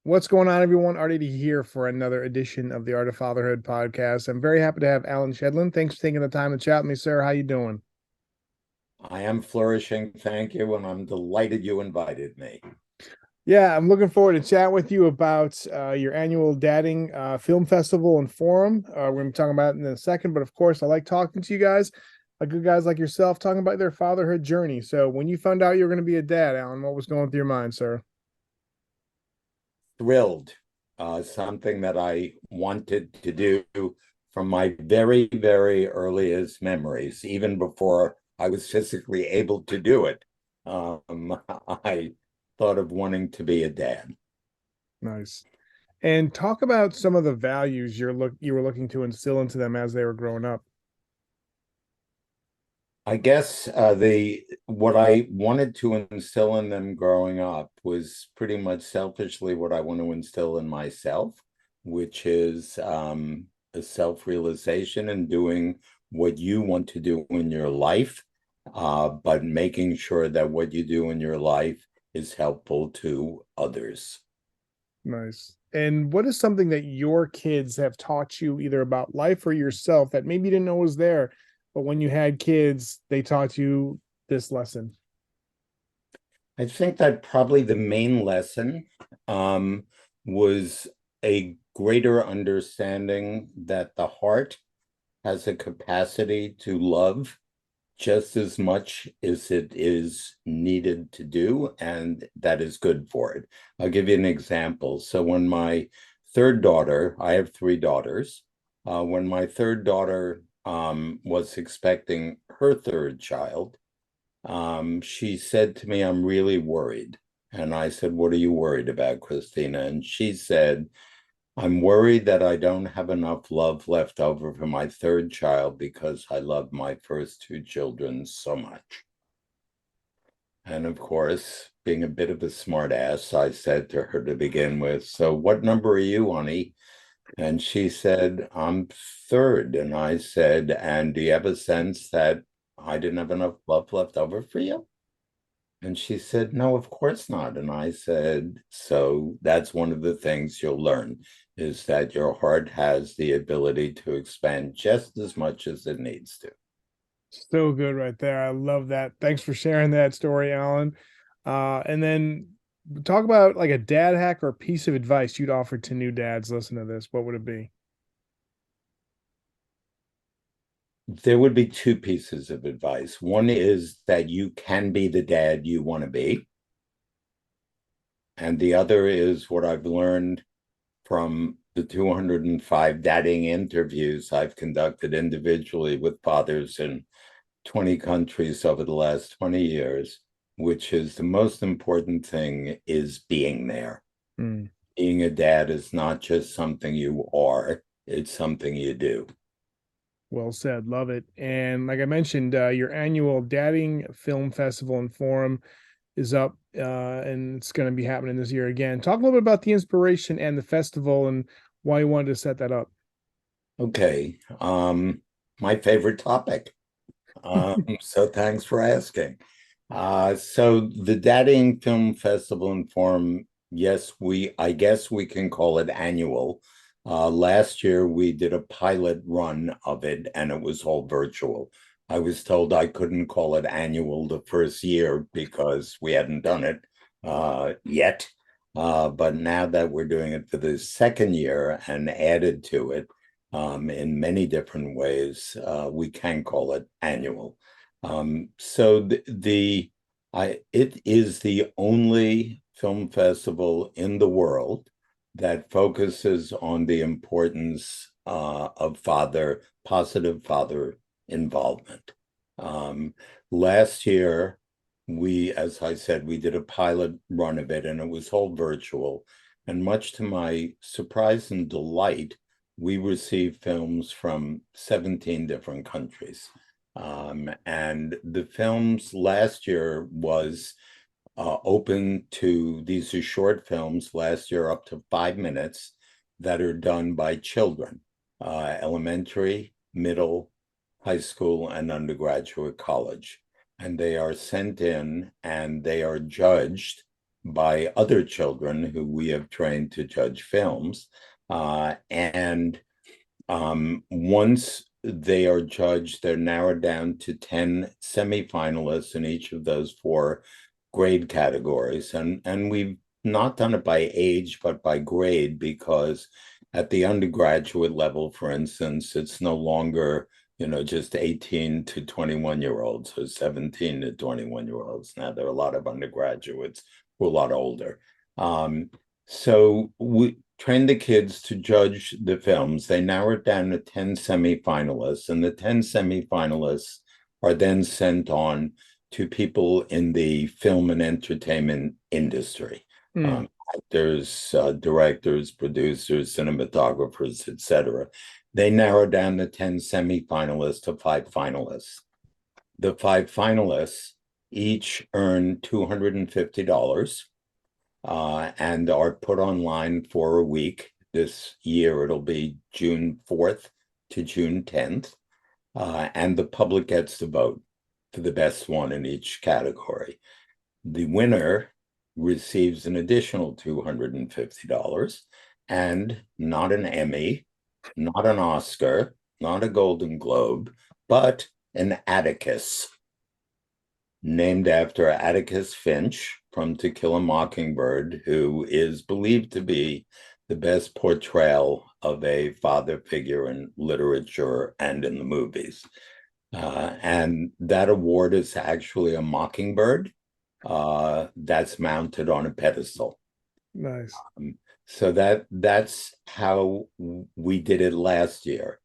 What's going on, everyone? Artie here for another edition of the Art of Fatherhood podcast. I'm very happy to have Allan Shedlin. Thanks for taking the time to chat with me, sir. How you doing? I am flourishing, thank you, and I'm delighted you invited me. Yeah, I'm looking forward to chat with you about your annual dadding film festival and forum. We're going to be talking about it in a second, but of course, I like talking to you guys, like good guys like yourself, talking about their fatherhood journey. So, when you found out you were going to be a dad, Allan, what was going through your mind, sir? Thrilled, something that I wanted to do from my very, very earliest memories, even before I was physically able to do it. I thought of wanting to be a dad. Nice. And talk about some of the values you were looking to instill into them as they were growing up. I guess the what I wanted to instill in them growing up was pretty much selfishly what I want to instill in myself, which is a self-realization and doing what you want to do in your life, but making sure that what you do in your life is helpful to others. Nice. And what is something that your kids have taught you either about life or yourself that maybe you didn't know was there, but when you had kids, they taught you this lesson? I think that probably the main lesson was a greater understanding that the heart has a capacity to love just as much as it is needed to do, and that is good for it. I'll give you an example. So, when my third daughter, I have three daughters, when my third daughter was expecting her third child, she said to me, I'm really worried. And I said, What are you worried about, Christina? And she said, I'm worried that I don't have enough love left over for my third child because I love my first two children so much. And of course, being a bit of a smart ass, I said to her to begin with, So what number are you, honey? And she said, I'm third. And I said, And do you have a sense that I didn't have enough love left over for you? And she said, No, of course not. And I said, So that's one of the things you'll learn is that your heart has the ability to expand just as much as it needs to. So good right there. I love that. Thanks for sharing that story, Alan. And then talk about like a dad hack or a piece of advice you'd offer to new dads. Listen to this. What would it be? There would be two pieces of advice. One is that you can be the dad you want to be. And the other is what I've learned from the 205 dadding interviews I've conducted individually with fathers in 20 countries over the last 20 years, which is the most important thing is being there. Mm, Being a dad is not just something you are, it's something you do. well said. Love it. And like I mentioned, your annual dadding film festival and forum is up, and it's going to be happening this year again. Talk a little bit about the inspiration and the festival and why you wanted to set that up. Okay. My favorite topic. So thanks for asking. So the Dadding Film Festival and Forum, yes, I guess we can call it annual. Last year we did a pilot run of it and it was all virtual. I was told I couldn't call it annual the first year because we hadn't done it yet. But now that we're doing it for the second year and added to it in many different ways, we can call it annual. So it is the only film festival in the world that focuses on the importance of positive father involvement. Um, Last year, as I said, we did a pilot run of it and it was all virtual. And much to my surprise and delight, we received films from 17 different countries. And the films last year was open to these are short films last year up to 5 minutes that are done by children, elementary, middle, high school, and undergraduate college. And they are sent in and they are judged by other children who we have trained to judge films. And Once they are judged, they're narrowed down to 10 semifinalists in each of those four grade categories. And we've not done it by age, but by grade, because at the undergraduate level, for instance, it's no longer, just 18 to 21-year-olds or 17 to 21-year-olds. Now there are a lot of undergraduates who are a lot older. So we train the kids to judge the films. They narrow it down to 10 semifinalists, and the 10 semifinalists are then sent on to people in the film and entertainment industry. Mm. Actors, directors, producers, cinematographers, etc. They narrow down the 10 semifinalists to five finalists. The five finalists each earn $250 and are put online for a week. This year it'll be June 4th to June 10th, and the public gets to vote for the best one in each category. The winner receives an additional $250 and not an Emmy, not an Oscar, not a Golden Globe, but an Atticus, named after Atticus Finch from To Kill a Mockingbird, who is believed to be the best portrayal of a father figure in literature and in the movies. And that award is actually a mockingbird that's mounted on a pedestal. Nice. So that's how we did it last year.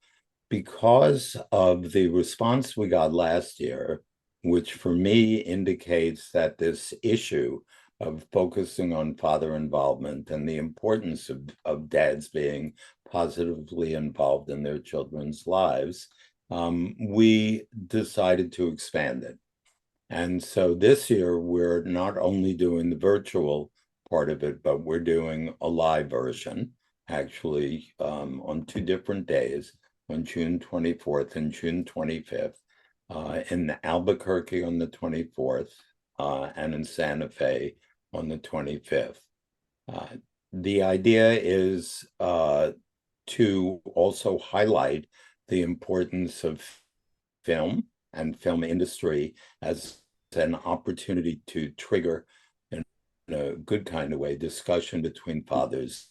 Because of the response we got last year, which for me indicates that this issue of focusing on father involvement and the importance of dads being positively involved in their children's lives, we decided to expand it. And so this year, we're not only doing the virtual part of it, but we're doing a live version, actually, on two different days, on June 24th and June 25th, in Albuquerque on the 24th, and in Santa Fe on the 25th. The idea is to also highlight the importance of film and film industry as an opportunity to trigger, in a good kind of way, discussion between fathers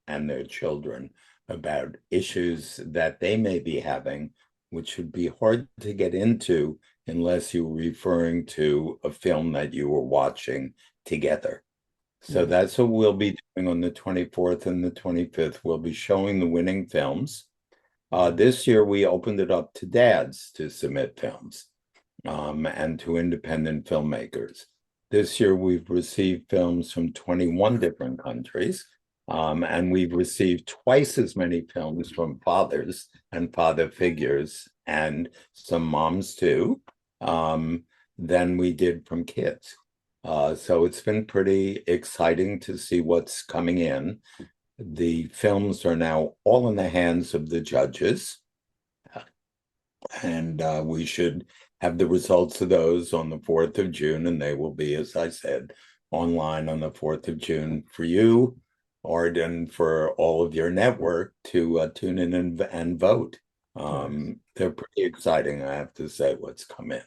and their children about issues that they may be having, which would be hard to get into unless you were referring to a film that you were watching together. So that's what we'll be doing on the 24th and the 25th. We'll be showing the winning films. This year, we opened it up to dads to submit films and to independent filmmakers. This year, we've received films from 21 different countries, and we've received twice as many films from fathers and father figures, and some moms too, than we did from kids. So it's been pretty exciting to see what's coming in. The films are now all in the hands of the judges, and we should have the results of those on the 4th of June, and they will be, as I said, online on the 4th of June for you, Arden, for all of your network to tune in and vote. They're pretty exciting, I have to say, what's come in.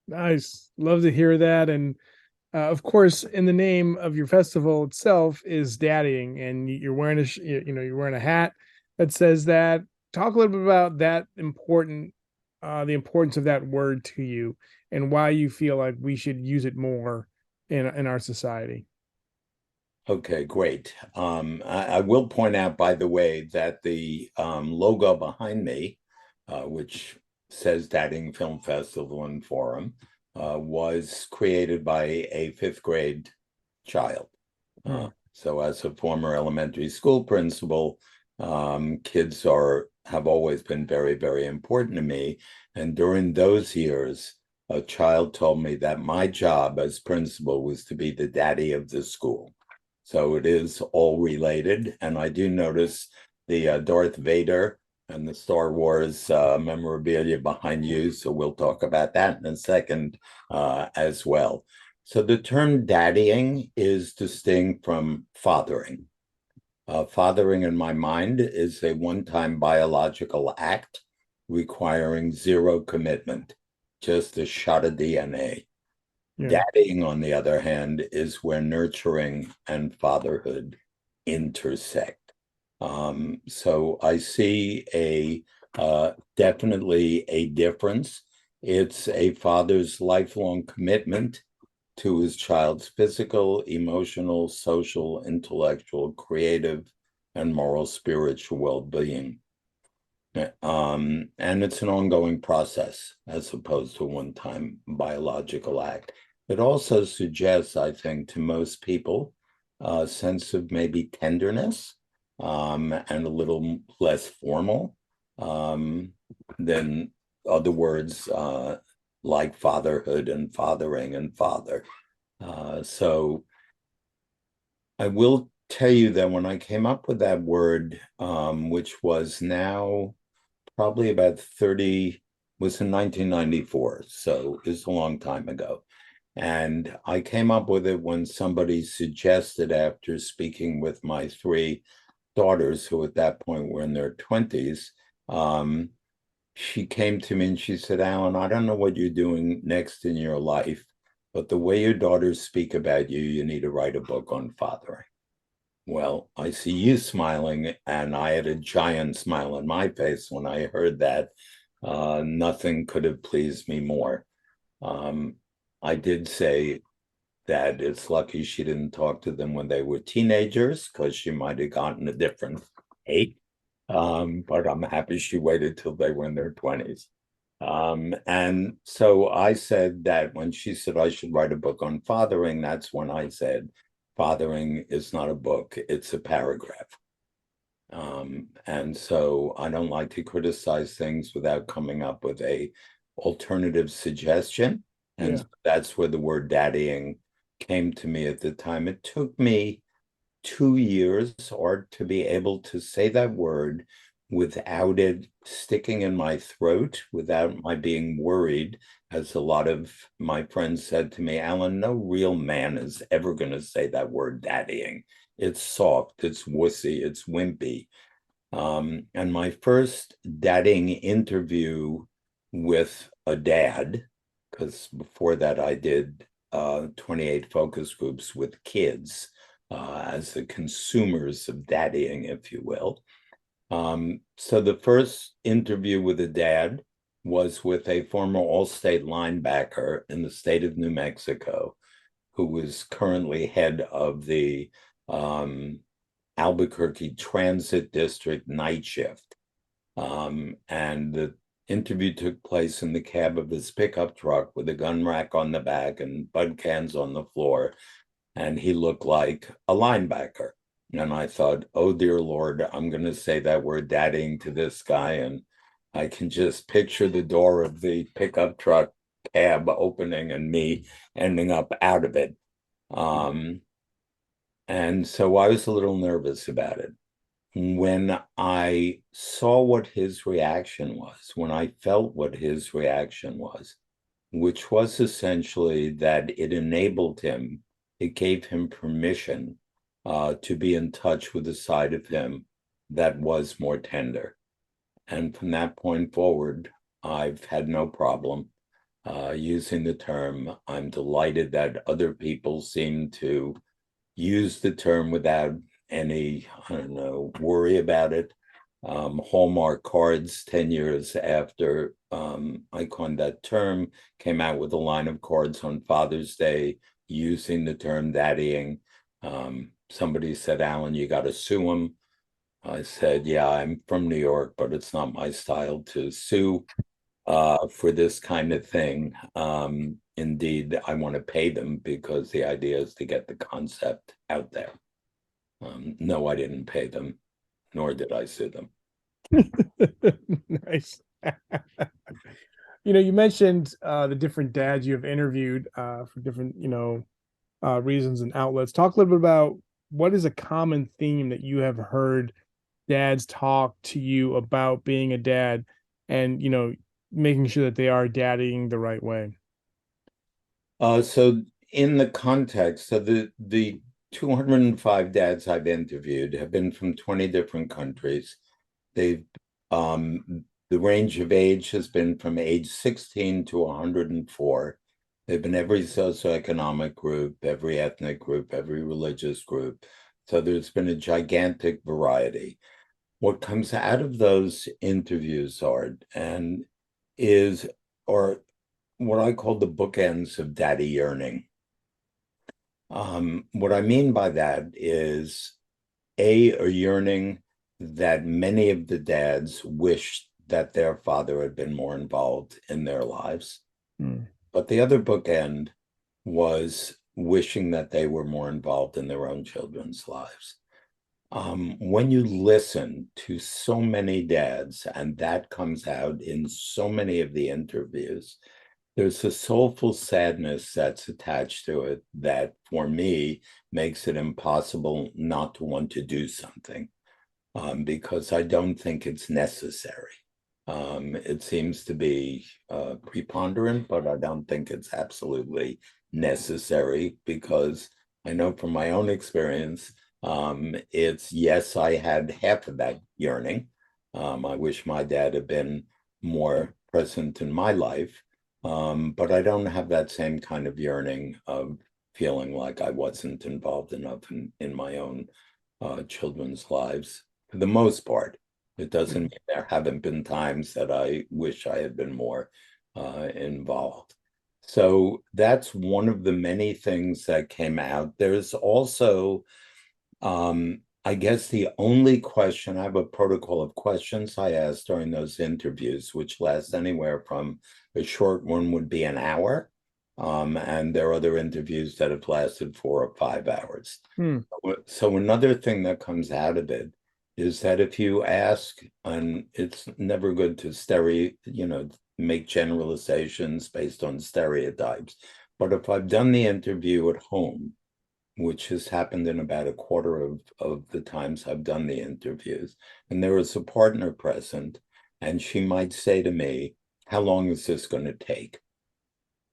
Nice. Love to hear that. And of course, in the name of your festival itself is daddying, and you're wearing you're wearing a hat that says that. Talk a little bit about that the importance of that word to you, and why you feel like we should use it more in our society. Okay, great. I will point out, by the way, that the logo behind me, which says Dadding Film Festival and Forum, was created by a fifth grade child. So as a former elementary school principal, kids have always been very, very important to me. And during those years, a child told me that my job as principal was to be the daddy of the school. So it is all related. And I do notice the Darth Vader and the Star Wars memorabilia behind you. So we'll talk about that in a second as well. So the term daddying is distinct from fathering. Fathering, in my mind, is a one-time biological act requiring zero commitment, just a shot of DNA. Yeah. Daddying, on the other hand, is where nurturing and fatherhood intersect. So I see a definitely a difference. It's a father's lifelong commitment to his child's physical, emotional, social, intellectual, creative, and moral spiritual well-being. And it's an ongoing process as opposed to a one-time biological act. It also suggests, I think, to most people, a sense of maybe tenderness, and a little less formal, than other words, like fatherhood and fathering and father. So I will tell you that when I came up with that word, which was now probably about 30, was in 1994, so it's a long time ago. And I came up with it when somebody suggested, after speaking with my three daughters, who at that point were in their 20s, she came to me and she said, Allan, I don't know what you're doing next in your life, but the way your daughters speak about you, you need to write a book on fathering. Well, I see you smiling, and I had a giant smile on my face when I heard that. Nothing could have pleased me more. Um, I did say that it's lucky she didn't talk to them when they were teenagers, because she might have gotten a different hate. But I'm happy she waited till they were in their 20s. And so I said that when she said I should write a book on fathering, that's when I said, fathering is not a book, it's a paragraph. And so I don't like to criticize things without coming up with a alternative suggestion. And Yeah. so that's where the word daddying came to me at the time. It took me 2 years or to be able to say that word without it sticking in my throat, without my being worried, as a lot of my friends said to me, Allan, no real man is ever going to say that word daddying. It's soft, it's wussy, it's wimpy. And my first dadding interview with a dad, because before that I did 28 focus groups with kids, as the consumers of daddying, if you will. So the first interview with a dad was with a former All-State linebacker in the state of New Mexico, who was currently head of the Albuquerque Transit District night shift. And the interview took place in the cab of his pickup truck with a gun rack on the back and bud cans on the floor. And he looked like a linebacker. And I thought, oh, dear Lord, I'm going to say that word daddying to this guy. And I can just picture the door of the pickup truck cab opening and me ending up out of it. And so I was a little nervous about it. When I saw what his reaction was, when I felt what his reaction was, which was essentially that it enabled him, it gave him permission to be in touch with a side of him that was more tender. And from that point forward, I've had no problem using the term. I'm delighted that other people seem to use the term without any, I don't know, worry about it. Hallmark cards, 10 years after I coined that term, came out with a line of cards on Father's Day using the term daddying. Somebody said, Allan, you got to sue him. I said, yeah, I'm from New York, but it's not my style to sue for this kind of thing. Indeed, I want to pay them because the idea is to get the concept out there. No, I didn't pay them, nor did I sue them. Nice. You mentioned the different dads you have interviewed for different, reasons and outlets. Talk a little bit about what is a common theme that you have heard dads talk to you about being a dad and, making sure that they are daddying the right way. So in the context of the 205 dads I've interviewed have been from 20 different countries. They've the range of age has been from age 16 to 104. They've been every socioeconomic group, every ethnic group, every religious group. So there's been a gigantic variety. What comes out of those interviews, Art, and is, or what I call the bookends of daddy yearning. What I mean by that is a yearning that many of the dads wished that their father had been more involved in their lives. Mm. But the other bookend was wishing that they were more involved in their own children's lives. When you listen to so many dads, and that comes out in so many of the interviews, there's a soulful sadness that's attached to it that, for me, makes it impossible not to want to do something, because I don't think it's necessary. It seems to be preponderant, but I don't think it's absolutely necessary, because I know from my own experience, it's yes, I had half of that yearning. I wish my dad had been more present in my life, but I don't have that same kind of yearning of feeling like I wasn't involved enough in my own children's lives for the most part. It doesn't mean there haven't been times that I wish I had been more involved. So that's one of the many things that came out. There's also, I guess, the only question, I have a protocol of questions I ask during those interviews, which lasts anywhere from, a short one would be an hour. And there are other interviews that have lasted 4 or 5 hours. Mm. So another thing that comes out of it is that if you ask, and it's never good to make generalizations based on stereotypes, but if I've done the interview at home, which has happened in about a quarter of the times I've done the interviews, and there is a partner present, and she might say to me, "How long is this going to take?"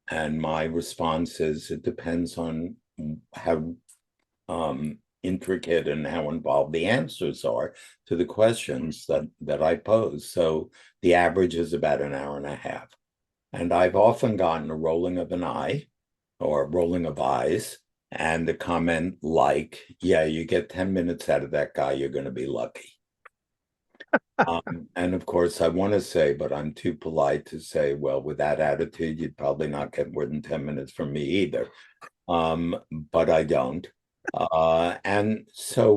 And my response is, it depends on how intricate and how involved the answers are to the questions that I pose. So the average is about an hour and a half. And I've often gotten a rolling of an eye or rolling of eyes and a comment like, "Yeah, you get 10 minutes out of that guy, you're going to be lucky." And of course, I want to say, but I'm too polite to say, well, with that attitude, you'd probably not get more than 10 minutes from me either. But I don't. And so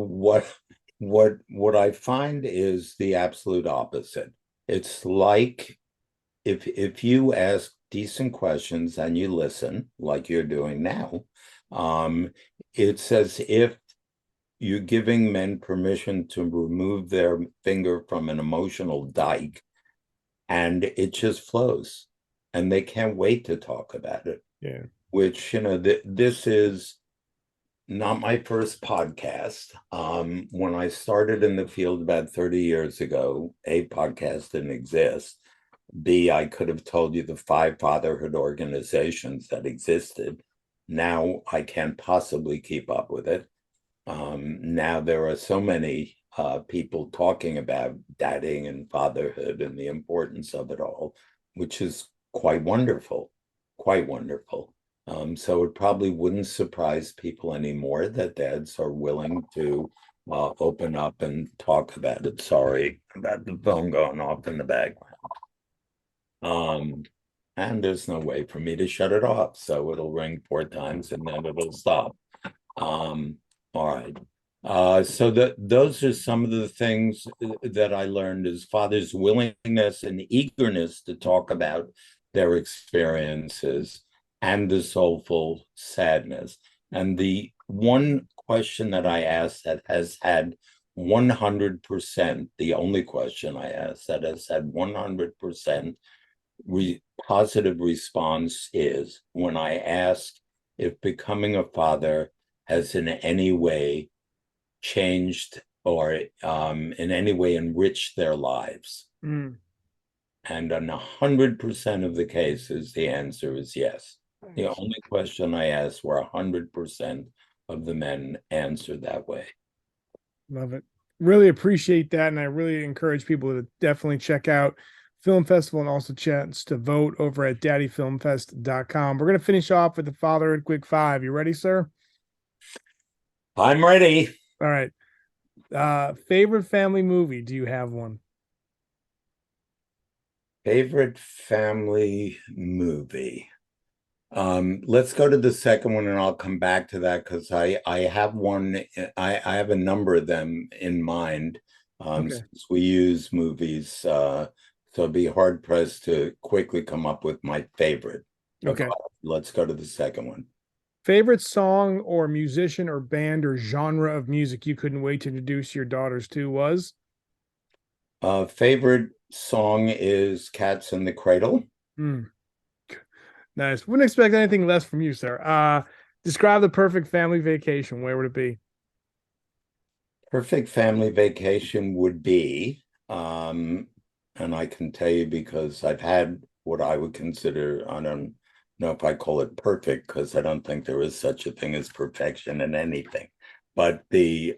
what I find is the absolute opposite. It's like if you ask decent questions and you listen, like you're doing now, it's as if you're giving men permission to remove their finger from an emotional dike, and it just flows, and they can't wait to talk about it. Yeah. Which, this is not my first podcast. When I started in the field about 30 years ago, A, podcast didn't exist. B, I could have told you the 5 fatherhood organizations that existed. Now I can't possibly keep up with it. Now there are so many people talking about dadding and fatherhood and the importance of it all, which is quite wonderful, quite wonderful. So it probably wouldn't surprise people anymore that dads are willing to open up and talk about it. Sorry about the phone going off in the background. And there's no way for me to shut it off, so it'll ring 4 times and then it'll stop. All right. So those are some of the things that I learned, is fathers' willingness and eagerness to talk about their experiences and the soulful sadness. And the one question that I asked that has had 100%, the only question I asked that has had 100% positive response is when I ask if becoming a father has in any way changed or in any way enriched their lives. Mm. And in 100% of the cases, the answer is yes. The Nice. only question I asked where 100% of the men answered that way. Love it. Really appreciate that. And I really encourage people to definitely check out Film Festival and also chance to vote over at daddyfilmfest.com. We're going to finish off with the Fatherhood Quick Five. You ready, sir? I'm ready. All right. Favorite family movie? Do you have one? Favorite family movie. Let's go to the second one and I'll come back to that because I have one, I have a number of them in mind. Okay. Since we use movies, so it'd be hard pressed to quickly come up with my favorite. But Okay. let's go to the second one. Favorite song or musician or band or genre of music you couldn't wait to introduce your daughters to was? Favorite song is Cats in the Cradle. Hmm. Nice. Wouldn't expect anything less from you, sir. Describe the perfect family vacation. Where would it be? Perfect family vacation would be, and I can tell you because I've had what I would consider, I don't know if I call it perfect because I don't think there is such a thing as perfection in anything. But the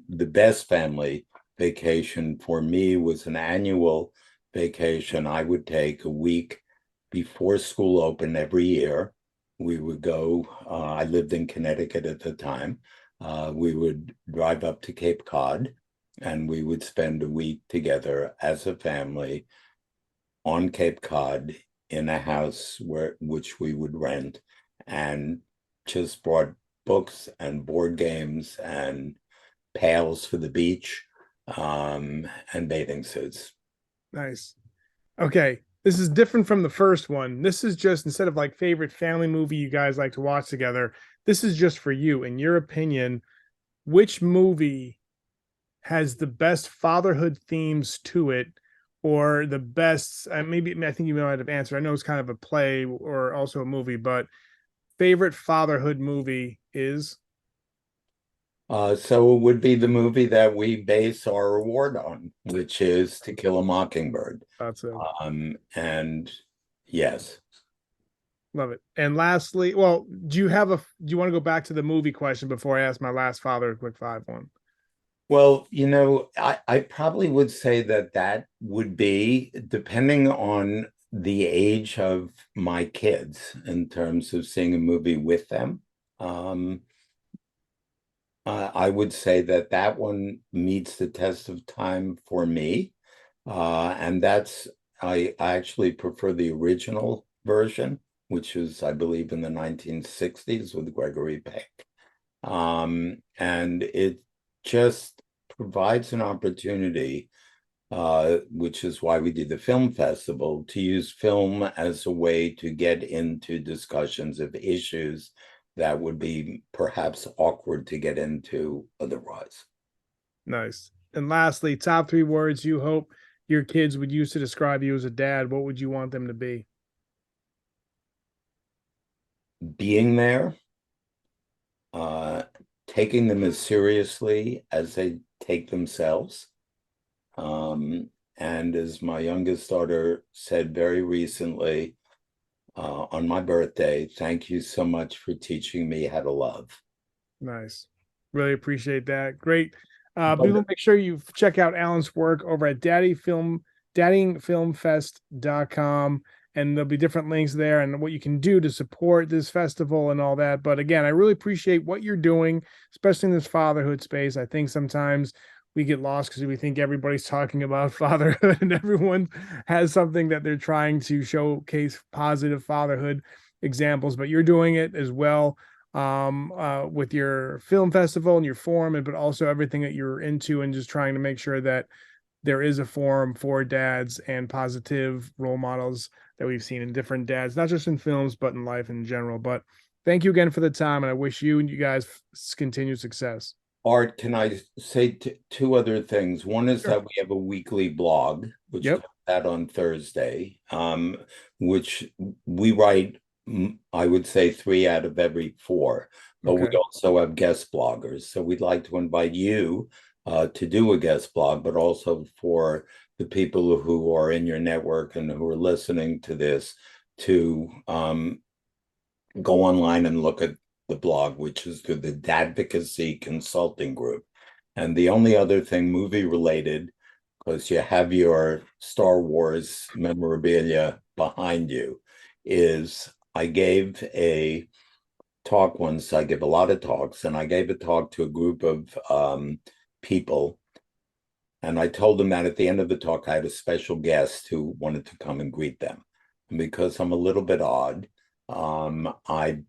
best family vacation for me was an annual vacation. I would take a week before school opened every year. We would go, I lived in Connecticut at the time. We would drive up to Cape Cod and we would spend a week together as a family on Cape Cod in a house which we would rent and just brought books and board games and pails for the beach and bathing suits. Nice. Okay. This is different from the first one. This is just instead of like favorite family movie you guys like to watch together, this is just for you. In your opinion, which movie has the best fatherhood themes to it, or the best? Maybe I think you might have answered. I know it's kind of a play or also a movie, but favorite fatherhood movie is So it would be the movie that we base our award on, which is To Kill a Mockingbird. that's it. And yes. Love it. And lastly, well, do you want to go back to the movie question before I ask my last fatherhood quick five one? Well, I probably would say that that would be depending on the age of my kids in terms of seeing a movie with them. Um, I would say that that one meets the test of time for me. And I actually prefer the original version, which was, I believe, in the 1960s with Gregory Peck. And it just provides an opportunity, which is why we did the film festival, to use film as a way to get into discussions of issues that would be perhaps awkward to get into otherwise. Nice. And lastly, top three words you hope your kids would use to describe you as a dad. What would you want them to be? Being there, uh, taking them as seriously as they take themselves. And as my youngest daughter said very recently, on my birthday, thank you so much for teaching me how to love. Nice. Really appreciate that. Great. But People make sure you check out Alan's work over at daddyfilmfest.com, and there'll be different links there and what you can do to support this festival and all that. But again, I really appreciate what you're doing, especially in this fatherhood space. I think sometimes we get lost because we think everybody's talking about fatherhood and everyone has something that they're trying to showcase positive fatherhood examples, but you're doing it as well with your film festival and your forum, and but also everything that you're into, and just trying to make sure that there is a forum for dads and positive role models that we've seen in different dads, not just in films, but in life in general. But thank you again for the time, and I wish you and you guys continued success. Art, can I say two other things? One is Sure. that we have a weekly blog, which Yep. comes out on Thursday, which we write, I would say, three out of every four. But we Okay. also have guest bloggers. So we'd like to invite you to do a guest blog, but also for the people who are in your network and who are listening to this to go online and look at the blog, which is through the Dadvocacy Consulting Group. And the only other thing movie related, because you have your Star Wars memorabilia behind you, is I gave a talk once. I give a lot of talks, and I gave a talk to a group of people. And I told them that at the end of the talk, I had a special guest who wanted to come and greet them. And because I'm a little bit odd, I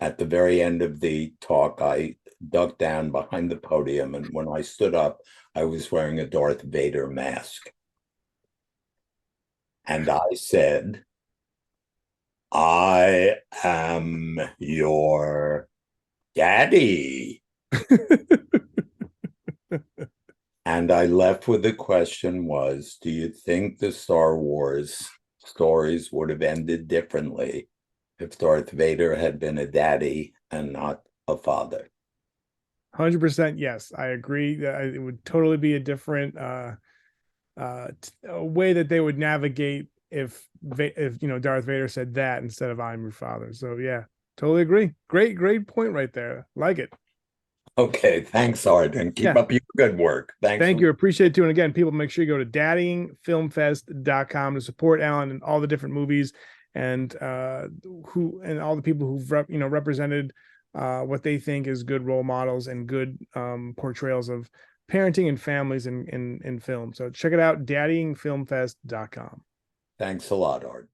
at the very end of the talk, I ducked down behind the podium. And when I stood up, I was wearing a Darth Vader mask. And I said, I am your daddy. And I left with the question was, do you think the Star Wars stories would have ended differently if Darth Vader had been a daddy and not a father? 100% yes, I agree that it would totally be a different a way that they would navigate if Darth Vader said that instead of "I'm your father." So yeah, totally agree. Great point right there. Like it. Okay, thanks, Art, and keep Yeah. up your good work. Thanks Thank for you. Appreciate it too. And again, people, make sure you go to daddyingfilmfest.com to support Allan and all the different movies and all the people who've represented what they think is good role models and good portrayals of parenting and families in film. So check it out, daddyingfilmfest.com. thanks a lot, Art.